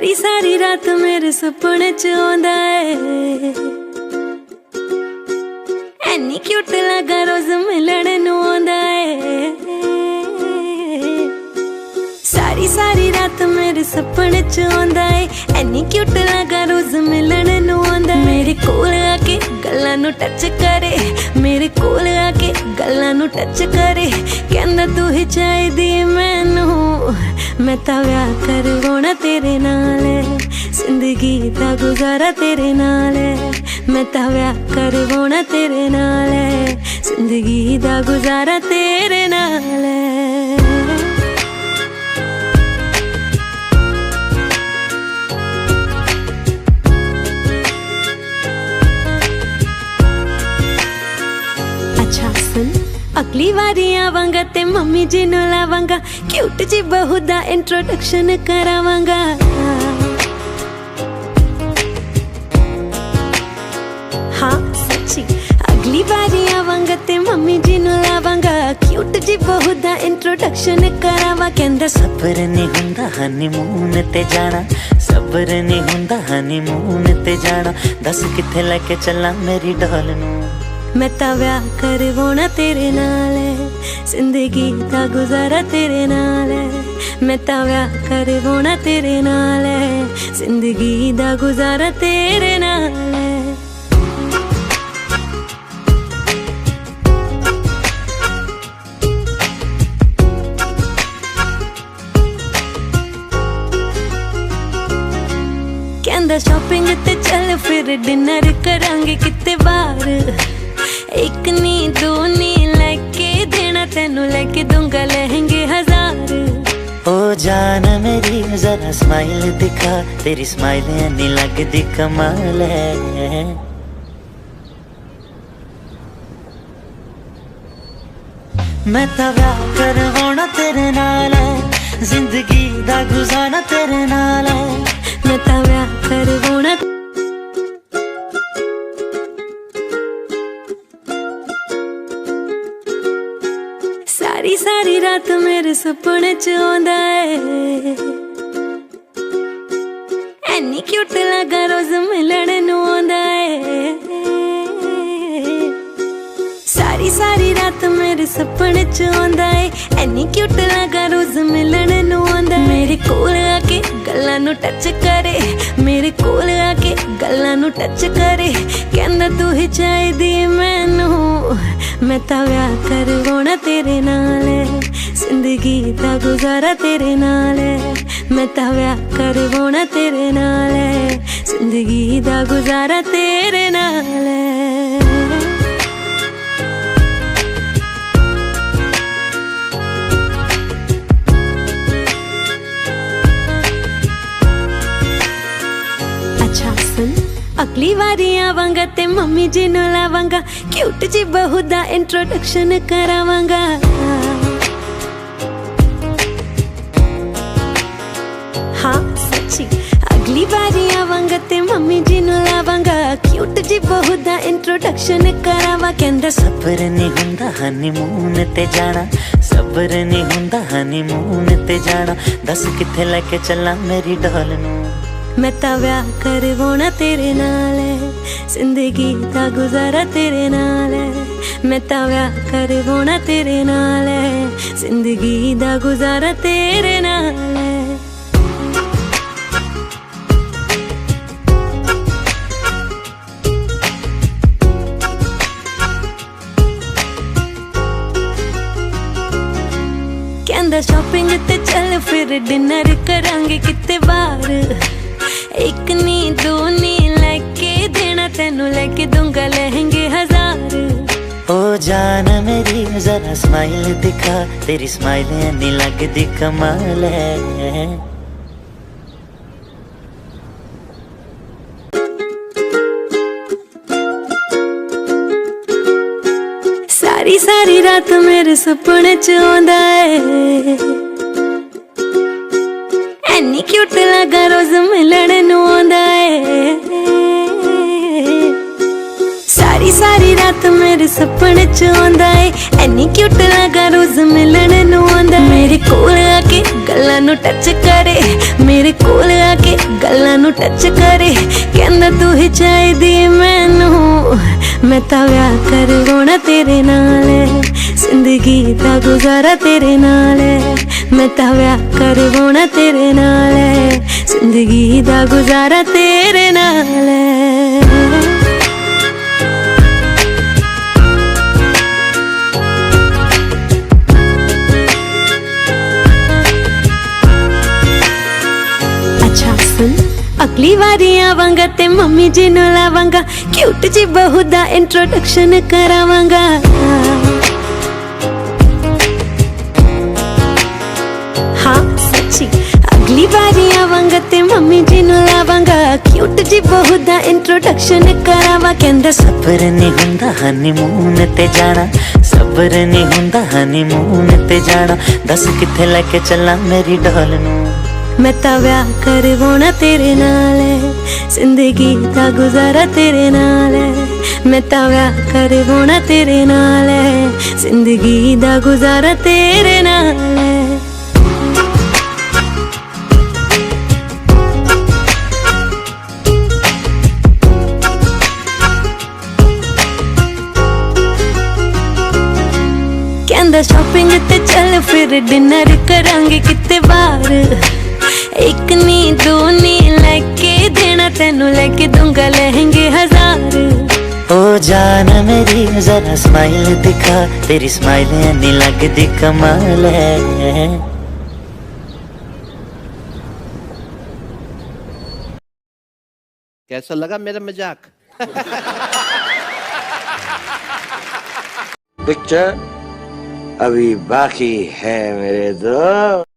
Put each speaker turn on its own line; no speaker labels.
सारी सारी रात मेरे सपने च आंदा है, एनी क्यूट लगा रोज मिलण नू आंदा है। सारी सारी रात मेरे सपने च आंदा है, एनी क्यूट लगा रोज मिलण नू आंदा है। मेरे कोल आके गल्लां नू टच करे, मेरे कोल आके गल्लां नू टच करे, कहंदा तू ही चाहिदी मैनू, मैं तां व्याह करवाउणा तेरे नाल, जिंदगी दा गुजारा तेरे नाल, मैं तां व्याह करवाउणा तेरे नाल, जिंदगी दा गुजारा तेरे नाल। अच्छा सुन, अगली वारी आवांगा ते मम्मी जी नू लावांगा, क्यूट जी बहू दा इंट्रोडक्शन करावांगा। हाँ सच्ची, अगली बारी आवांगा ते मम्मी जी नू लावांगा, क्यूट जी बहू दा इंट्रोडक्शन करावा। कहंदा
सबर नहीं हुंदा हनीमून ते जाना, सबर नहीं हुंदा हनीमून ते जाना, दस किथे लेके चला मेरी डॉल नू,
मैं तां व्याह करवाउणा तेरे नाल, जिंदगी दा गुजारा तेरे नाल, मैं तां व्याह करवाउणा तेरे नाल, जिंदगी दा गुजारा तेरे नाल। कहंदा शॉपिंग ते चल फिर डिनर करांगे किते बाहर, एक नी दो नी लेके देना तेनू, लेके दूंगा लहंगे 1000।
ओ जान मेरी जरा स्माइल दिखा, तेरी स्माइल नहीं लगदी कमाल है। मैं तां व्याह करवाउणा तेरे नाल, जिंदगी दा गुजारा तेरे नाल,
मैं तां व्याह करवाउणा। सारी सारी रात मेरे सपने च आंदा है, एनी क्यूट लगा रोज मिलण नू आंदा है। सारी सारी रात मेरे सपने च आंदा है, एनी क्यूट लगा रोज मिलण नू आंदा है। मेरे कोल आके गल्लां नू टच करे, मेरे कोल आके गल्लां नू टच करे, कहंदा तू ही चाहिदी मैनू, मैं तां व्याह करवाउणा तेरे नाल, जिंदगी दा गुजारा तेरे नाल, मैं तां व्याह करवाउणा तेरे नाल, जिंदगी दा गुजारा तेरे नाल। अच्छा सुन, अगली बारी आवांगा ते मम्मी जी नू लावांगा, क्यूट जी बहू दा इंट्रोडक्शन करावांगा। हाँ सच्ची, अगली बारी आवांगा ते मम्मी जी नू लावांगा, क्यूट जी बहू दा इंट्रोडक्शन करावा। कहंदा
सबर नहीं हुंदा हनीमून ते जाना, सबर नहीं हुंदा हनीमून ते जाना, दस किथे लेके चला मेरी डॉल नू,
मैं तां व्याह करवाउणा तेरे नाल, जिंदगी दा गुजारा तेरे नाल, मैं तां व्याह करवाउणा तेरे नाल, जिंदगी दा गुजारा तेरे नाल। कहंदा शॉपिंग ते चल फिर डिनर करांगे किते बाहर, एक नी दो नी लेके देना तेनू, लेके दूंगा लहंगे 1000।
ओ जान मेरी जरा स्माइल दिखा, तेरी स्माइल नहीं लगदी कमाल है।
सारी सारी रात मेरे सपने च आंदा है, एनी क्यूट लगा रोज मिलण नू आंदा है। सारी सारी रात मेरे सपने च आंदा है, एनी क्यूट लगा रोज मिलण नू आंदा है। मेरे कोल आके गल्लां नू टच करे, मेरे कोल आके ਨੂੰ ਟੱਚ ਕਰੇ, ਕਹਿੰਦਾ ਤੂੰ ਹੀ ਚਾਹੀਦੀ ਮੈਨੂੰ, ਮੈਂ ਤਾਂ ਵਿਆਹ ਕਰਵਾਉਣਾ ਤੇਰੇ ਨਾਲ, ਜ਼ਿੰਦਗੀ ਦਾ ਗੁਜ਼ਾਰਾ ਤੇਰੇ ਨਾਲ, ਮੈਂ ਤਾਂ ਵਿਆਹ ਕਰਵਾਉਣਾ ਤੇਰੇ ਨਾਲ, ਜ਼ਿੰਦਗੀ ਦਾ ਗੁਜ਼ਾਰਾ ਤੇਰੇ ਨਾਲ। अच्छा सुन, अगली वारी आवांगा ते मम्मी जी नु लावांगा, क्यूट जी बहू दा इंट्रोडक्शन करावांगा। हाँ सच्ची, अगली बारी आवांगा ते मम्मी जी नु लावांगा, क्यूट जी बहू दा इंट्रोडक्शन करावा। कहंदा
सबर नहीं हुंदा हनीमून ते जाना, सबर नहीं हुंदा हनीमून ते जाना, दस किथे लेके चला मेरी डॉल नू,
मैं तां व्याह करवाउणा तेरे नाल, जिंदगी दा गुजारा तेरे नाल, मैं तां व्याह करवाउणा तेरे नाल, जिंदगी दा गुजारा तेरे नाल। कहंदा शॉपिंग ते चल फिर डिनर करांगे किते बाहर, एक नी दो नी लेके देना तेनू, लेके दूंगा लहंगे 1000।
ओ जान मेरी जरा स्माइल दिखा, तेरी स्माइल नहीं लगदी कमाल है।
कैसा लगा मेरा मजाक?
पिक्चर अभी बाकी है मेरे दोस्त।